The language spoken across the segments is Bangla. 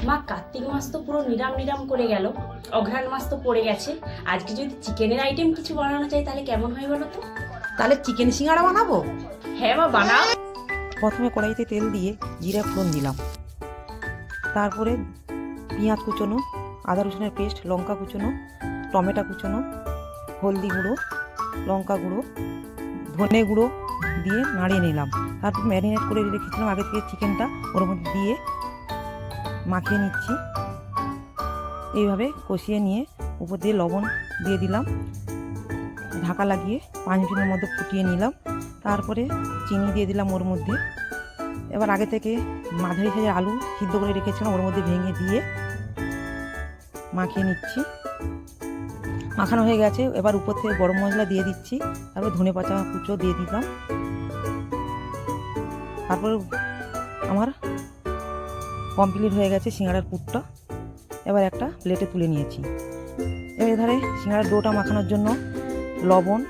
মা কার্তিক মাস তো পুরো নিরাম নিরাম করে গেল, অঘ্রাণ মাস তো পড়ে গেছে। আজকে যদি চিকেনের আইটেম কিছু বানানো চাই তাহলে কেমন হয় বলো তো? তাহলে চিকেন সিঙ্গাড়া বানাবো। হ্যাঁ মা, বানাও। প্রথমে কড়াইতে তেল দিয়ে জিরা ফোড়ন দিলাম, তারপরে পেঁয়াজ কুচোনো, আদা রসুনের পেস্ট, লঙ্কা কুচোনো, টমেটো কুচোনো, হলদি গুঁড়ো, লঙ্কা গুঁড়ো, ধনে গুঁড়ো দিয়ে নাড়িয়ে নিলাম। তারপর ম্যারিনেট করে রেখেছিলাম আগে থেকে চিকেনটা ওর মধ্যে দিয়ে মাখিয়ে নিচ্ছি। এইভাবে কষিয়ে নিয়ে উপর দিয়ে লবণ দিয়ে দিলাম, ঢাকা লাগিয়ে 5 মিনিটের মধ্যে ফুটিয়ে নিলাম। তারপরে চিনি দিয়ে দিলাম ওর মধ্যে। এবার আগে থেকে মাঝারি সাইজের আলু সিদ্ধ করে রেখেছিলাম ওর মধ্যে ভেঙে দিয়ে মাখিয়ে নিচ্ছি। মাখানো হয়ে গেছে, এবার উপর থেকে গরম মশলা দিয়ে দিচ্ছি, তারপর ধনে পাতা কুচো দিয়ে দিলাম। তারপর আমার কমপ্লিট হয়ে গেছে সিঙ্গাড়ার পুরটা। এবার একটা প্লেটে তুলে নিয়েছি। এবার এধারে সিঙ্গাড়ার ডোটা মাখানোর জন্য লবণ,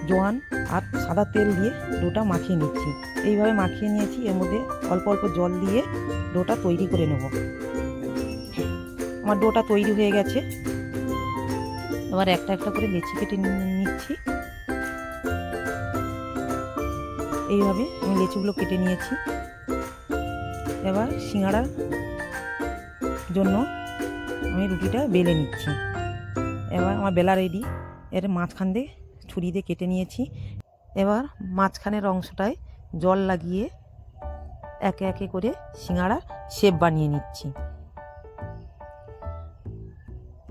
জোয়ান আর সাদা তেল দিয়ে ডোটা মাখিয়ে নিচ্ছি। এইভাবে মাখিয়ে নিয়েছি। এর মধ্যে অল্প অল্প জল দিয়ে ডোটা তৈরি করে নেব। আমার ডোটা তৈরি হয়ে গেছে। এবার একটা একটা করে লেচি কেটে নিচ্ছি। এইভাবে আমি লেচিগুলো কেটে নিয়েছি। এবার সিঙ্গাড়ার জন্য আমি রুটিটা বেলে নিচ্ছি। এবার আমার বেলা রেডি। এর মাঝখান দিয়ে ছুরি দিয়ে কেটে নিয়েছি। এবার মাঝখানের অংশটায় জল লাগিয়ে একে একে করে সিঙ্গাড়ার শেপ বানিয়ে নিচ্ছি।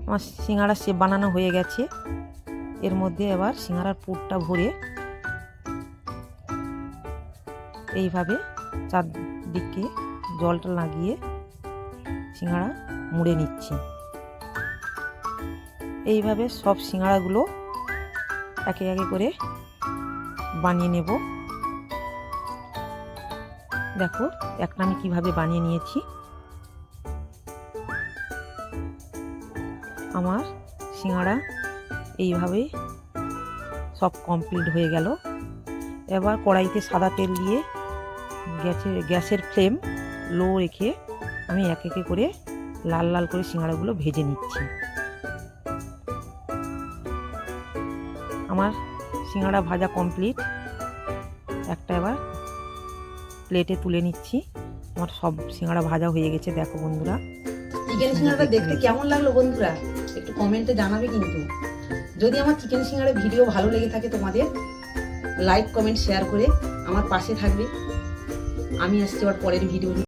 আমার সিঙ্গাড়ার শেপ বানানো হয়ে গেছে। এর মধ্যে এবার সিঙ্গাড়ার পুরটা ভরে এইভাবে চারদিকে জলটা লাগিয়ে সিঙ্গাড়া মুড়ে নিচ্ছি। এইভাবে সব সিঙ্গাড়াগুলো একে একে করে বানিয়ে নেব। দেখো একটা আমি কিভাবে বানিয়ে নিয়েছি। আমার সিঙ্গাড়া এইভাবেই সব কমপ্লিট হয়ে গেল। এবার কড়াইতে সাদা তেল দিয়ে গ্যাসের ফ্লেম লো রেখে আমি এক একে করে লাল লাল করে সিঙ্গাড়াগুলো ভেজে নিচ্ছি। আমার সিঙ্গাড়া ভাজা কমপ্লিট। একটা এবার প্লেটে তুলে নিচ্ছি। আমার সব সিঙ্গাড়া ভাজা হয়ে গেছে। দেখো বন্ধুরা, চিকেন সিঙ্গাড়া দেখতে কেমন লাগলো বন্ধুরা একটু কমেন্টে জানাবে। কিন্তু যদি আমার চিকেন সিঙ্গাড়া ভিডিও ভালো লেগে থাকে তোমাদের লাইক কমেন্ট শেয়ার করে আমার পাশে থাকবে। আমি আসছি আবার পরের ভিডিও নিয়ে।